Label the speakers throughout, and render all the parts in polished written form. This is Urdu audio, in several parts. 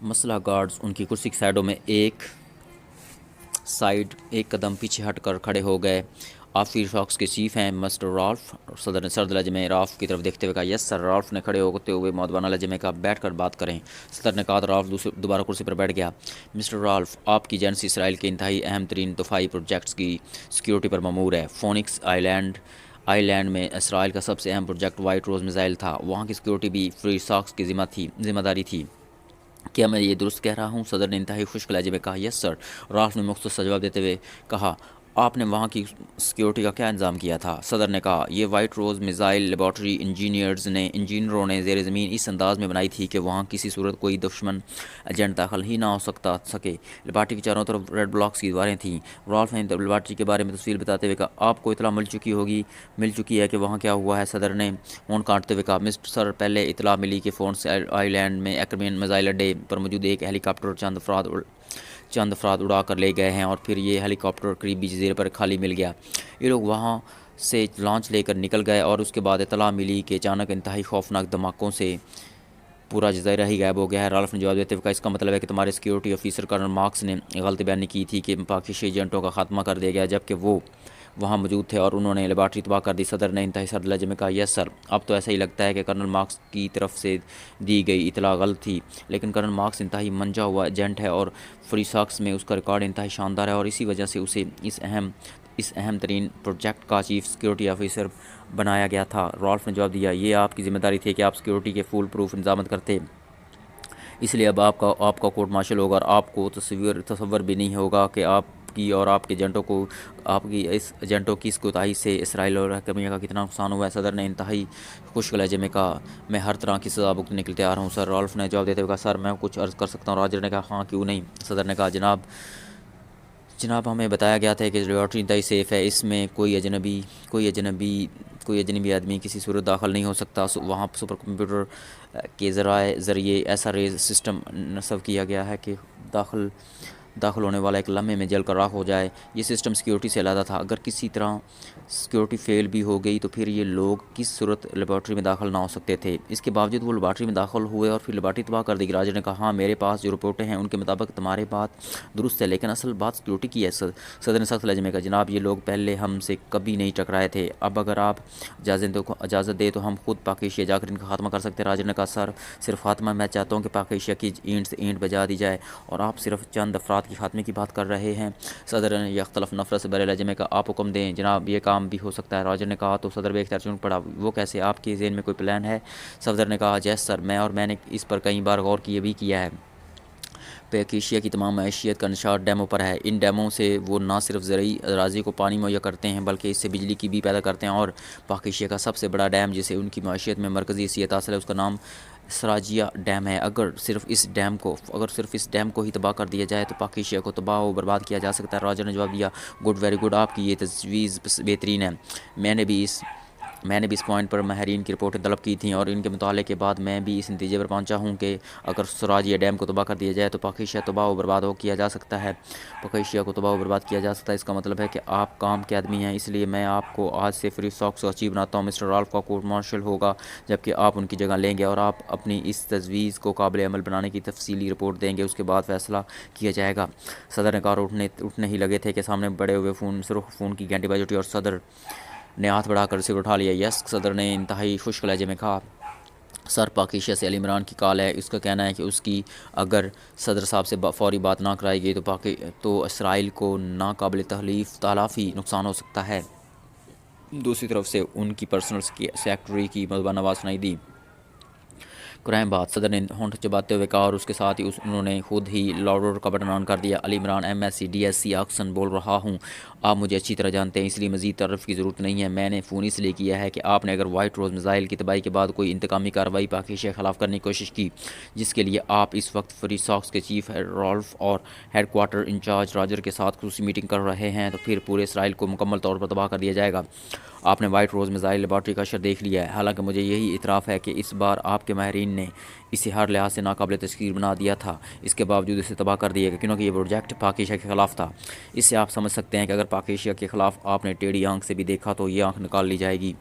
Speaker 1: مسلح گارڈز ان کی کرسی کی سائڈوں میں ایک قدم پیچھے ہٹ کر کھڑے ہو گئے۔ آپ فری ساکس کے چیف ہیں مسٹر رالف؟ صدر نے سرد لہجے میں رالف کی طرف دیکھتے ہوئے کہا۔ یس سر، رالف نے کھڑے ہوتے ہوئے مؤدبانہ لہجے میں کہا۔ بیٹھ کر بات کریں، صدر نے کہا تو رالف دوبارہ کرسی پر بیٹھ گیا۔ مسٹر رالف، آپ کی ایجنسی اسرائیل کے انتہائی اہم ترین دفاعی پروجیکٹس کی سیکیورٹی پر مامور ہے۔ فونکس آئی لینڈ میں اسرائیل کا سب سے اہم پروجیکٹ وائٹ روز میزائل تھا، وہاں کی سیکیورٹی بھی فری ساکس کی ذمہ داری تھی۔ کیا میں یہ درست کہہ رہا ہوں؟ صدر نے انتہائی خشک لہجے میں کہا۔ یس سر، رالف نے مختصر جواب دیتے ہوئے کہا۔ آپ نے وہاں کی سیکیورٹی کا کیا انتظام کیا تھا؟ صدر نے کہا، یہ وائٹ روز میزائل لیبارٹری انجینئروں نے زیر زمین اس انداز میں بنائی تھی کہ وہاں کسی صورت کوئی دشمن ایجنٹ داخل ہی نہ ہو سکے۔ لیبارٹری کی چاروں طرف ریڈ بلاکس کی دیواریں تھیں۔ رالف نے لیبارٹری کے بارے میں تفصیل بتاتے ہوئے کہا۔ آپ کو اطلاع مل چکی ہے کہ وہاں کیا ہوا ہے؟ صدر نے فون کاٹتے ہوئے کہا۔ مسٹر سر، پہلے اطلاع ملی کہ فونکس آئی لینڈ میں ایکرمین میزائل اڈے پر موجود ایک ہیلی کاپٹر چند افراد اڑا کر لے گئے ہیں، اور پھر یہ ہیلی کاپٹر قریبی جزیرے پر خالی مل گیا۔ یہ لوگ وہاں سے لانچ لے کر نکل گئے، اور اس کے بعد اطلاع ملی کہ اچانک انتہائی خوفناک دھماکوں سے پورا جزیرہ ہی غائب ہو گیا ہے۔ رالف نے جواب دیتے ہوئے کہا، اس کا مطلب ہے کہ تمہارے سیکیورٹی آفیسر کرنل مارکس نے غلط بیانی کی تھی کہ پاکستانی ایجنٹوں کا خاتمہ کر دیا گیا، جبکہ وہ وہاں موجود تھے اور انہوں نے لیبارٹری تباہ کر دی۔ صدر نے انتہائی سرد لہجے میں کہا۔ یس سر، اب تو ایسا ہی لگتا ہے کہ کرنل مارکس کی طرف سے دی گئی اطلاع غلط تھی، لیکن کرنل مارکس انتہائی منجا ہوا ایجنٹ ہے اور فری ساکس میں اس کا ریکارڈ انتہائی شاندار ہے، اور اسی وجہ سے اسے اس اہم ترین پروجیکٹ کا چیف سیکیورٹی آفیسر بنایا گیا تھا۔ رالف نے جواب دیا، یہ آپ کی ذمہ داری تھی کہ آپ سیکیورٹی کے فول پروف انتظامات کرتے، اس لیے اب آپ کا کورٹ مارشل ہوگا، اور آپ کو تصور بھی نہیں ہوگا کہ آپ کی اور آپ کے ایجنٹوں کی اس کوتاہی سے اسرائیل اور حکمیہ کا کتنا نقصان ہوا ہے۔ صدر نے انتہائی خشک لہجے میں کہا، میں ہر طرح کی سزا بھگتنے کے لیے تیار ہوں سر۔ رالف نے جواب دیتے ہوئے کہا، سر میں کچھ عرض کر سکتا ہوں؟ راجر نے کہا، ہاں کیوں نہیں۔ صدر نے کہا، جناب ہمیں بتایا گیا تھا کہ لیبارٹری انتہائی سیف ہے، اس میں کوئی اجنبی آدمی کسی صورت داخل نہیں ہو سکتا۔ وہاں سپر کمپیوٹر کے ذریعے ایسا ریز سسٹم نصب کیا گیا ہے کہ داخل ہونے والا ایک لمحے میں جل کر راکھ ہو جائے۔ یہ سسٹم سیکیورٹی سے علیحدہ تھا، اگر کسی طرح سیکیورٹی فیل بھی ہو گئی تو پھر یہ لوگ کس صورت لیبارٹری میں داخل نہ ہو سکتے تھے۔ اس کے باوجود وہ لیبارٹری میں داخل ہوئے اور پھر لیبارٹری تباہ کر دی گئی۔ راجر نے کہا، ہاں میرے پاس جو رپورٹیں ہیں ان کے مطابق تمہاری بات درست ہے، لیکن اصل بات سیکیورٹی کی ہے۔ صدر نے سخت لہجے میں کہا، جناب یہ لوگ پہلے ہم سے کبھی نہیں ٹکرائے تھے، اب اگر آپ اجازت دیں تو ہم خود پاک ایشیا جا کر ان کا خاتمہ کر سکتے ہیں۔ راجر نے کہا، سر صرف خاتمہ، میں چاہتا ہوں کہ پاک ایشیا کی اینٹ سے اینٹ بجا دی جائے، اور آپ صرف چند افراد کے خاتمے کی بات کر رہے ہیں۔ صدر نے یکطرف نفرت سے بھرے لہجے میں کہا، آپ حکم دیں جناب، یہ کام بھی ہو سکتا ہے۔ راجر نے کہا تو صدر بے اختیار چونک پڑا، وہ کیسے؟ آپ کے ذہن میں کوئی پلان ہے؟ صدر نے کہا، یس سر، میں نے اس پر کئی بار غور کیا ہے۔ پیک ایشیا کی تمام معیشت کا انحصار ڈیموں پر ہے۔ ان ڈیموں سے وہ نہ صرف زرعی اراضی کو پانی مہیا کرتے ہیں بلکہ اس سے بجلی کی بھی پیدا کرتے ہیں، اور پاک ایشیا کا سب سے بڑا ڈیم جسے ان کی معیشت میں مرکزی حیثیت حاصل ہے، اس کا نام سراجیا ڈیم ہے۔ اگر صرف اس ڈیم کو ہی تباہ کر دیا جائے تو پاک ایشیا کو تباہ و برباد کیا جا سکتا ہے۔ راجر نے جواب دیا، گڈ، ویری گڈ، آپ کی یہ تجویز بہترین ہے۔ میں نے بھی اس پوائنٹ پر ماہرین کی رپورٹیں طلب کی تھیں، اور ان کے مطالعے کے بعد میں بھی اس نتیجے پر پہنچا ہوں کہ اگر سراجیا ڈیم کو تباہ کر دیا جائے تو پاک ایشیا تباہ و برباد کیا جا سکتا ہے۔ اس کا مطلب ہے کہ آپ کام کے آدمی ہیں، اس لیے میں آپ کو آج سے فری ساکس کا چیف بناتا ہوں۔ مسٹر رالف کا کورٹ مارشل ہوگا جبکہ آپ ان کی جگہ لیں گے، اور آپ اپنی اس تجویز کو قابل عمل بنانے کی تفصیلی رپورٹ دیں گے، اس کے بعد فیصلہ کیا جائے گا۔ صدر نے کہا، اٹھنے ہی لگے تھے کہ سامنے بڑے ہوئے سرخ فون کی گھنٹی بج اٹھی، اور صدر نے ہاتھ بڑھا کر ریسیور اٹھا لیا۔ یس، صدر نے انتہائی خشک لہجے میں کہا، سر پاک ایشیا سے علی عمران کی کال ہے، اس کا کہنا ہے کہ اس کی اگر صدر صاحب سے فوری بات نہ کرائی گئی تو اسرائیل کو ناقابل تلافی نقصان ہو سکتا ہے۔ دوسری طرف سے ان کی پرسنل سیکرٹری کی مؤدبانہ آواز سنائی دی، کرائم بات، صدر نے ہونٹ چباتے ہوئے کہا، اور اس کے ساتھ ہی انہوں نے خود ہی لاؤڈر کا بٹن آن کر دیا۔ علی عمران، MSc DSc آکسن بول رہا ہوں، آپ مجھے اچھی طرح جانتے ہیں، اس لیے مزید تعارف کی ضرورت نہیں ہے۔ میں نے فون اس لیے کیا ہے کہ آپ نے اگر وائٹ روز میزائل کی تباہی کے بعد کوئی انتقامی کارروائی پاک ایشیا کے خلاف کرنے کی کوشش کی، جس کے لیے آپ اس وقت فری ساکس کے چیف رالف اور ہیڈ کوارٹر انچارج راجر کے ساتھ خصوصی میٹنگ کر رہے ہیں، تو پھر پورے اسرائیل کو مکمل طور پر تباہ کر دیا جائے گا۔ آپ نے وائٹ روز میزائل لیبارٹری کا اشر دیکھ لیا ہے، حالانکہ مجھے یہی اعتراف ہے کہ اس بار آپ کے ماہرین نے اسے ہر لحاظ سے ناقابل تذکیر بنا دیا تھا۔ اس کے باوجود اسے تباہ کر دیا گیا کیونکہ یہ پروجیکٹ پاک ایشیا کے خلاف تھا۔ اس سے آپ سمجھ سکتے ہیں کہ اگر پاک ایشیا کے خلاف آپ نے ٹیڑھی آنکھ سے بھی دیکھا تو یہ آنکھ نکال لی جائے گی۔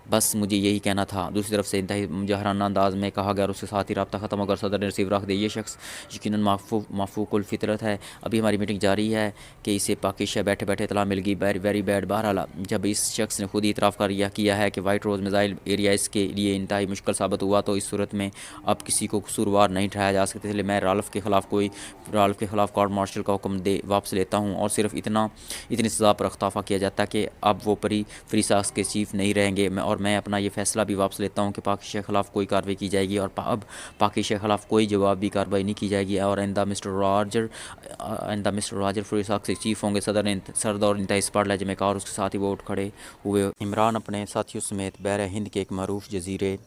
Speaker 1: بس مجھے یہی کہنا تھا۔ دوسری طرف سے انتہائی مجاہرانہ انداز میں کہا گیا اور اس کے ساتھ ہی رابطہ ختم ہو کر صدر نے ریسیور رکھ دیا۔ یہ شخص یقیناً مافوق الفطرت ہے۔ ابھی ہماری میٹنگ جاری ہے کہ اسے پاک ایشیا بیٹھے بیٹھے اطلاع مل گئی۔ Very bad. بہرحال جب اس شخص نے خود ہی اعتراف کیا ہے کہ وائٹ روز میزائل ایریا اس کے لیے انتہائی مشکل ثابت ہوا، تو اس صورت میں اب کسی کو قصوروار نہیں ٹھہرایا جا سکتا۔ اس لیے میں رالف کے خلاف کارٹ مارشل کا حکم واپس لیتا ہوں اور صرف اتنی سزا پر اختفا کیا جاتا ہے کہ اب وہ فری ساکس کے چیف نہیں رہیں گے، اور میں اپنا یہ فیصلہ بھی واپس لیتا ہوں کہ پاک ایشیا کے خلاف کوئی کارروائی کی جائے گی، اور اب پاک ایشیا کے خلاف کوئی جوابی کارروائی نہیں کی جائے گی، اور آئندہ مسٹر راجر فری ساکس کے چیف ہوں گے۔ صدر نے سرد اور انتہائی اسپاٹ لہجے میں کہا اور اس کے ساتھ ہی وہ اٹھ کھڑے ہوئے۔ عمران اپنے ساتھیوں سمیت بحر ہند کے ایک معروف جزیرے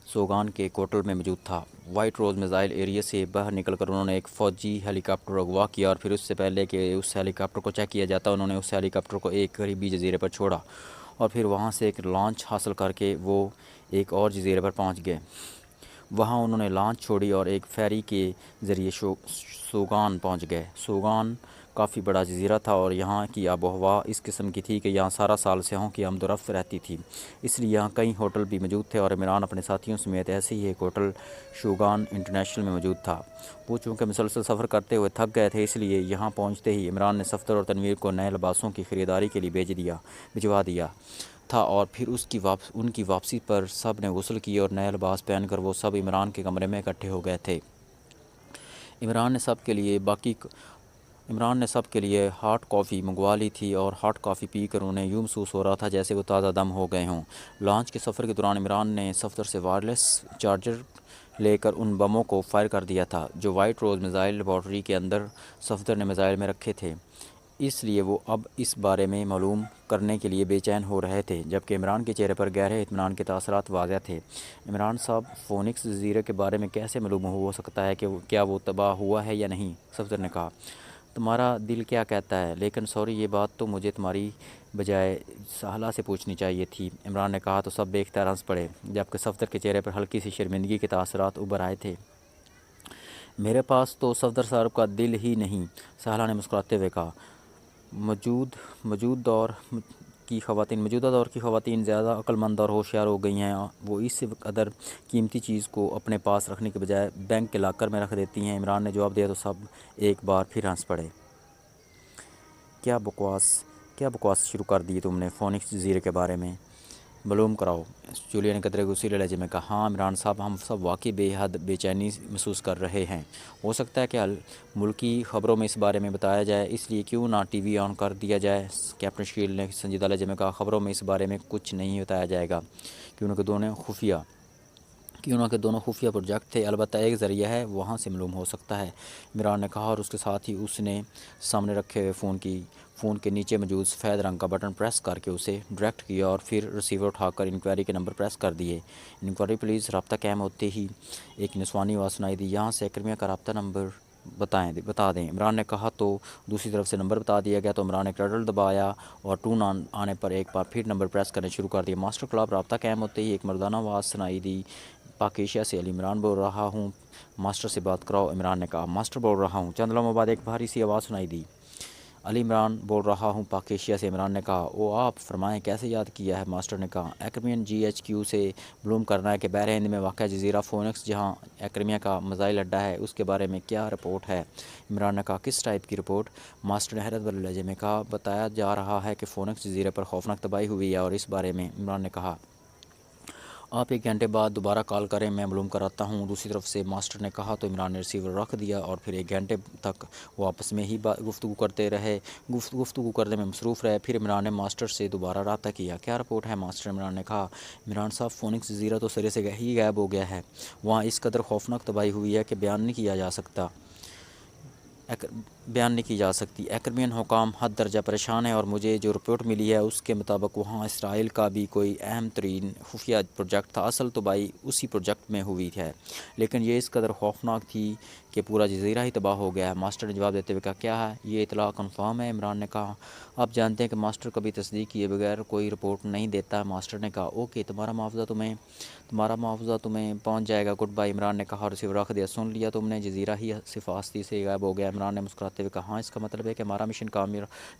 Speaker 1: سوگان کے ایک ہوٹل میں موجود تھا۔ وائٹ روز میزائل ایریا سے باہر نکل کر انہوں نے ایک فوجی ہیلی کاپٹر اغوا کیا اور پھر اس سے پہلے کہ اس ہیلی کاپٹر کو چیک کیا جاتا انہوں نے اس ہیلی کاپٹر کو ایک قریبی جزیرے پر چھوڑا اور پھر وہاں سے ایک لانچ حاصل کر کے وہ ایک اور جزیرے پر پہنچ گئے۔ وہاں انہوں نے لانچ چھوڑی اور ایک فیری کے ذریعے سوگان پہنچ گئے۔ سوگان کافی بڑا جزیرہ تھا اور یہاں کی آب و ہوا اس قسم کی تھی کہ یہاں سارا سال سیاحوں کی آمد و رفت رہتی تھی، اس لیے یہاں کئی ہوٹل بھی موجود تھے اور عمران اپنے ساتھیوں سمیت ایسے ہی ایک ہوٹل شوگان انٹرنیشنل میں موجود تھا۔ وہ چونکہ مسلسل سفر کرتے ہوئے تھک گئے تھے، اس لیے یہاں پہنچتے ہی عمران نے صفدر اور تنویر کو نئے لباسوں کی خریداری کے لیے بھجوا دیا تھا، اور پھر ان کی واپسی پر سب نے غسل کیے اور نئے لباس پہن کر وہ سب عمران کے کمرے میں اکٹھے ہو گئے تھے۔ عمران نے سب کے لیے ہاٹ کافی منگوا لی تھی اور ہاٹ کافی پی کر انہیں یوں محسوس ہو رہا تھا جیسے وہ تازہ دم ہو گئے ہوں۔ لانچ کے سفر کے دوران عمران نے صفدر سے وائرلیس چارجر لے کر ان بموں کو فائر کر دیا تھا جو وائٹ روز میزائل لیبارٹری کے اندر صفدر نے میزائل میں رکھے تھے، اس لیے وہ اب اس بارے میں معلوم کرنے کے لیے بے چین ہو رہے تھے، جبکہ عمران کے چہرے پر گہرے اطمینان کے تاثرات واضح تھے۔ عمران صاحب، فونکس جزیرے کے بارے میں کیسے معلوم ہو سکتا ہے کہ کیا وہ تباہ ہوا ہے یا نہیں؟ صفدر نے کہا، تمہارا دل کیا کہتا ہے، لیکن سوری یہ بات تو مجھے تمہاری بجائے سہلہ سے پوچھنی چاہیے تھی۔ عمران نے کہا تو سب بے اختیار ہنس پڑے، جبکہ صفدر کے چہرے پر ہلکی سی شرمندگی کے تاثرات ابھر آئے تھے۔ میرے پاس تو صفدر صاحب کا دل ہی نہیں، سہلہ نے مسکراتے ہوئے کہا۔ موجودہ دور کی خواتین زیادہ عقل مند اور ہوشیار ہو گئی ہیں، وہ اس قدر قیمتی چیز کو اپنے پاس رکھنے کے بجائے بینک کے لاکر میں رکھ دیتی ہیں۔ عمران نے جواب دیا تو سب ایک بار پھر ہنس پڑے۔ کیا بکواس شروع کر دی تم نے فونکس جزیرے کے بارے میں؟ معلوم کراؤ، جولیا نے قدرے غصیلے لہجے میں کہا۔ ہاں عمران صاحب، ہم سب واقعی بے حد بے چینی محسوس کر رہے ہیں۔ ہو سکتا ہے کہ ملکی خبروں میں اس بارے میں بتایا جائے، اس لیے کیوں نہ ٹی وی آن کر دیا جائے؟ کیپٹن شیل نے سنجیدہ لہجے میں کہا۔ خبروں میں اس بارے میں کچھ نہیں بتایا جائے گا، کیونکہ دونوں خفیہ پروجیکٹ تھے، البتہ ایک ذریعہ ہے، وہاں سے معلوم ہو سکتا ہے، عمران نے کہا، اور اس کے ساتھ ہی اس نے سامنے رکھے ہوئے فون کے نیچے موجود سفید رنگ کا بٹن پریس کر کے اسے ڈائریکٹ کیا اور پھر ریسیور اٹھا کر انکوائری کے نمبر پریس کر دیے۔ Enquiry please. رابطہ قائم ہوتے ہی ایک نسوانی آواز سنائی دی، یہاں سے کرمیا کا رابطہ نمبر بتا دیں۔ عمران نے کہا تو دوسری طرف سے نمبر بتا دیا گیا تو عمران نے کیڈل دبایا اور ٹون آنے پر ایک بار پھر نمبر پریس کرنے شروع کر دیا۔ Master club. رابطہ قائم ہوتے ہی ایک مردانہ آواز سنائی دی، پاک ایشیا سے علی عمران بول رہا ہوں، ماسٹر سے بات کراؤ۔ عمران نے کہا، ماسٹر بول رہا ہوں۔ چند لمحوں بعد ایک بھاری سی آواز سنائی دی، علی عمران بول رہا ہوں، پاک ایشیا سے۔ عمران نے کہا، او آپ فرمائیں، کیسے یاد کیا ہے؟ ماسٹر نے کہا، ایکرمین GHQ سے معلوم کرنا ہے کہ بحر ہند میں واقع جزیرہ فونکس جہاں ایکرمیا کا میزائل اڈہ ہے، اس کے بارے میں کیا رپورٹ ہے؟ عمران نے کہا، کس ٹائپ کی رپورٹ؟ ماسٹر نے حیرت بھرے لہجے میں کہا، بتایا جا رہا ہے کہ فونکس جزیرے پر خوفناک تباہی ہوئی ہے اور اس بارے میں۔ عمران نے کہا، آپ 1 گھنٹے بعد دوبارہ کال کریں، میں معلوم کراتا ہوں۔ دوسری طرف سے ماسٹر نے کہا تو عمران نے ریسیور رکھ دیا اور پھر 1 گھنٹے تک وہ آپس میں ہی گفتگو کرنے میں مصروف رہے۔ پھر عمران نے ماسٹر سے دوبارہ رابطہ کیا۔ کیا رپورٹ ہے ماسٹر؟ عمران نے کہا، عمران صاحب، فونکس جزیرہ تو سرے سے ہی غائب ہو گیا ہے، وہاں اس قدر خوفناک تباہی ہوئی ہے کہ بیان نہیں کیا جا سکتا۔ بیان نہیں کی جا سکتی۔ ایکرمین حکام حد درجہ پریشان ہے اور مجھے جو رپورٹ ملی ہے اس کے مطابق وہاں اسرائیل کا بھی کوئی اہم ترین خفیہ پروجیکٹ تھا، اصل تباہی اسی پروجیکٹ میں ہوئی ہے، لیکن یہ اس قدر خوفناک تھی کہ پورا جزیرہ ہی تباہ ہو گیا ہے۔ ماسٹر نے جواب دیتے ہوئے کہا، کیا ہے یہ اطلاع کنفرم ہے؟ عمران نے کہا، آپ جانتے ہیں کہ ماسٹر کبھی تصدیق کیے بغیر کوئی رپورٹ نہیں دیتا۔ ماسٹر نے کہا، اوکے، تمہارا معاوضہ تمہیں پہنچ جائے گا، گڈ بائی۔ عمران نے کہا اور ریسیور رکھ دیا۔ سن لیا تم نے؟ جزیرہ ہی صفاستی سے غائب ہو گیا۔ عمران نے مسکراتے ہوئے کہا، ہاں، اس کا مطلب ہے کہ ہمارا مشن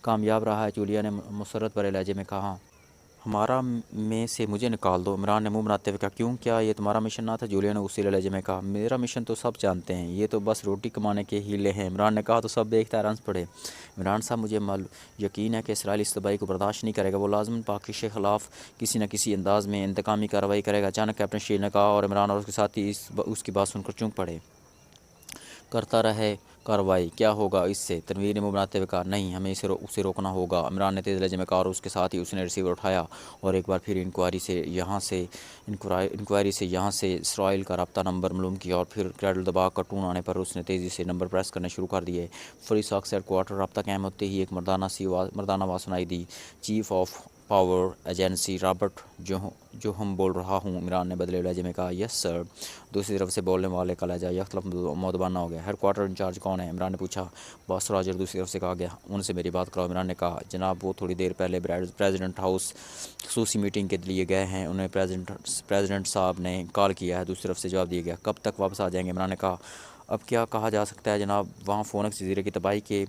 Speaker 1: کامیاب رہا ہے۔ جولیا نے مسرت بھرے لہجے میں کہا، ہمارا میں سے مجھے نکال دو۔ عمران نے منہ بناتے ہوئے کہا، کیوں، کیا یہ تمہارا مشن نہ تھا؟ جولیا نے غصیلے لہجے میں کہا، میرا مشن تو سب جانتے ہیں، یہ تو بس روٹی کمانے کے ہیلے ہیں۔ عمران نے کہا، تو سب دیکھتا ہے، ہنس پڑے۔ عمران صاحب، مجھے یقین ہے کہ اسرائیل اس تباہی کو برداشت نہیں کرے گا، وہ لازماً پاکیزی کے خلاف کسی نہ کسی انداز میں انتقامی کارروائی کرے گا۔ اچانک کیپٹن شیل نے کہا اور عمران اور اس کے ساتھی اس کی بات سن کر چونک پڑے۔ کرتا رہے کارروائی، کیا ہوگا اس سے؟ تنویر نے منہ بناتے ہوئے کہا، نہیں، ہمیں اسے روکنا ہوگا۔ عمران نے تیز لہجے میں کہا اور اس کے ساتھ ہی اس نے ریسیور اٹھایا اور ایک بار پھر انکوائری سے یہاں سے اسرائیل کا رابطہ نمبر معلوم کیا، اور پھر کریڈل دبا کر ٹون آنے پر اس نے تیزی سے نمبر پریس کرنے شروع کر دیے۔ فری ساکس ہیڈ کوارٹر رابطہ قائم ہوتے ہی ایک مردانہ آواز سنائی دی، chief of power agency Robert جو ہم بول رہا ہوں۔ عمران نے بدلے لہجے میں کہا، یس سر۔ دوسری طرف سے بولنے والے کا لہجہ یکطرف مودبانہ ہو گیا۔ ہیڈ کوارٹر انچارج کون ہے؟ عمران نے پوچھا۔ باس راجر، دوسری طرف سے کہا گیا۔ ان سے میری بات کراؤ۔ عمران نے کہا، جناب، وہ تھوڑی دیر پہلے پریزیڈنٹ ہاؤس خصوصی میٹنگ کے لیے گئے ہیں، انہیں پریزیڈنٹ صاحب نے کال کیا ہے۔ دوسری طرف سے جواب دیا گیا، کب تک واپس آ جائیں گے؟ عمران نے کہا، اب کیا کہا جا سکتا ہے جناب، وہاں فونکس جزیرے کی تباہی کے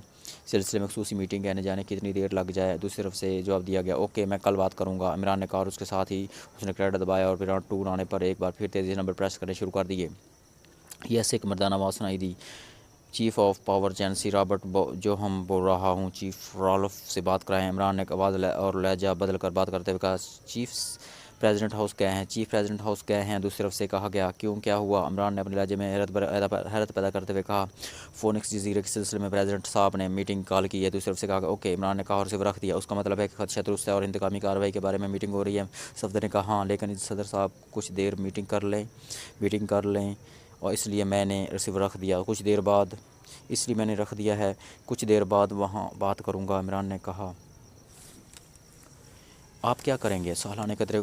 Speaker 1: سلسلے میں خصوصی میٹنگ ہے، نہ جانے کتنی دیر لگ جائے۔ دوسری طرف سے جواب دیا گیا، اوکے، میں کل بات کروں گا۔ عمران نے کہا اور اس کے ساتھ ہی اس نے کریڈٹ دبایا اور پھر ٹون آنے پر ایک بار پھر تیزی سے نمبر پریس کرنے شروع کر دیے۔ یس، ایک مردانہ آواز سنائی دی، chief of power agency Robert جو ہم بول رہا ہوں، چیف رالف سے بات کرائیں۔ عمران نے آواز اور لہجہ بدل کر بات کرتے ہوئے کہا، چیف پریزیڈنٹ ہاؤس گئے ہیں۔ دوسری طرف سے کہا گیا، کیوں، کیا ہوا؟ عمران نے اپنے لہجے میں حیرت پیدا کرتے ہوئے کہا، فونکس جزیرے کے سلسلے میں پریزیڈنٹ صاحب نے میٹنگ کال کی ہے۔ دوسری طرف سے کہا گیا، اوکے۔ عمران نے کہا اور اسے رکھ دیا، اس کا مطلب ہے کہ خدشہ درست ہے اور انتقامی کارروائی کے بارے میں میٹنگ ہو رہی ہے؟ صفدر نے کہا، ہاں، لیکن صدر صاحب کچھ دیر میٹنگ کر لیں اور اس لیے میں نے ریسیور رکھ دیا ہے، کچھ دیر بعد وہاں بات کروں گا۔ عمران نے کہا، آپ کیا کریں گے؟ سہلہ نے قطرے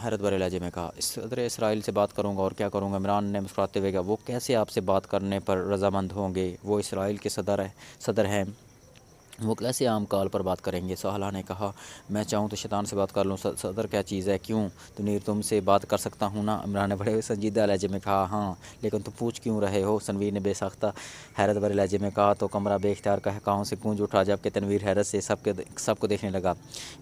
Speaker 1: حیرت بھرے لہجے میں کہا، صدر اسرائیل سے بات کروں گا، اور کیا کروں گا؟ عمران نے مسکراتے ہوئے کہا، وہ کیسے آپ سے بات کرنے پر رضامند ہوں گے؟ وہ اسرائیل کے صدر ہیں، وہ کیسے عام کال پر بات کریں گے؟ سہلہ نے کہا، میں چاہوں تو شیطان سے بات کر لوں، صدر کیا چیز ہے؟ کیوں، تنویر، تم سے بات کر سکتا ہوں نا؟ عمران نے بڑے سنجیدہ لہجے میں کہا، ہاں، لیکن تم پوچھ کیوں رہے ہو؟ تنویر نے بے ساختہ حیرت بھرے لہجے میں کہا۔ تو کمرہ بے اختیار کہاؤں سے گونج اٹھا، جبکہ تنویر حیرت سے سب کو دیکھنے لگا۔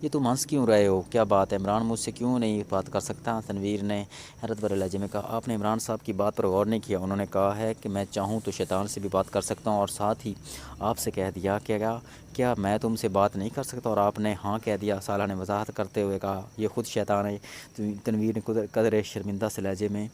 Speaker 1: یہ تم ہنس کیوں رہے ہو؟ کیا بات ہے؟ عمران مجھ سے کیوں نہیں بات کر سکتا؟ تنویر نے حیرت بھرے لہجے میں کہا، آپ نے عمران صاحب کی بات پر غور نہیں کیا، انہوں نے کہا ہے کہ میں چاہوں تو شیطان سے بھی بات کر سکتا ہوں، اور ساتھ ہی آپ سے کہہ دیا کیا میں تم سے بات نہیں کر سکتا؟ اور آپ نے ہاں کہہ دیا۔ سالہ نے وضاحت کرتے ہوئے کہا، یہ خود شیطان ہے۔ تنویر نے قدرے شرمندہ سے لہجے میں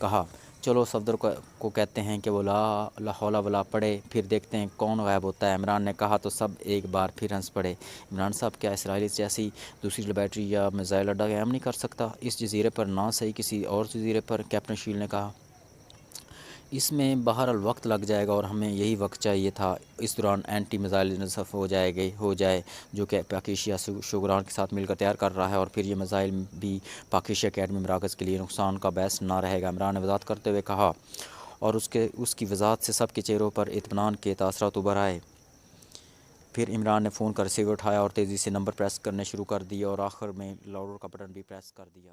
Speaker 1: کہا، چلو صفدر کو کہتے ہیں کہ وہ لا حول ولا پڑھے، پھر دیکھتے ہیں کون غائب ہوتا ہے۔ عمران نے کہا تو سب ایک بار پھر ہنس پڑے۔ عمران صاحب، کیا اسرائیل جیسی دوسری لیبارٹری یا میزائل اڈہ قائم نہیں کر سکتا اس جزیرے پر؟ نہ صحیح کسی اور جزیرے پر؟ کیپٹن شیل نے کہا، اس میں بہرحال وقت لگ جائے گا اور ہمیں یہی وقت چاہیے تھا۔ اس دوران اینٹی میزائل نصب ہو جائے جو کہ پاکیزیا شوگران کے ساتھ مل کر تیار کر رہا ہے، اور پھر یہ میزائل بھی پاکیزیا کے ایٹمی مراکز کے لیے نقصان کا باعث نہ رہے گا۔ عمران نے وضاحت کرتے ہوئے کہا، اور اس کی وضاحت سے سب کے چہروں پر اطمینان کے تاثرات ابھر آئے۔ پھر عمران نے فون کا ریسیور اٹھایا اور تیزی سے نمبر پریس کرنے شروع کر دیے، اور آخر میں لاؤڈر کا بٹن بھی پریس کر دیا۔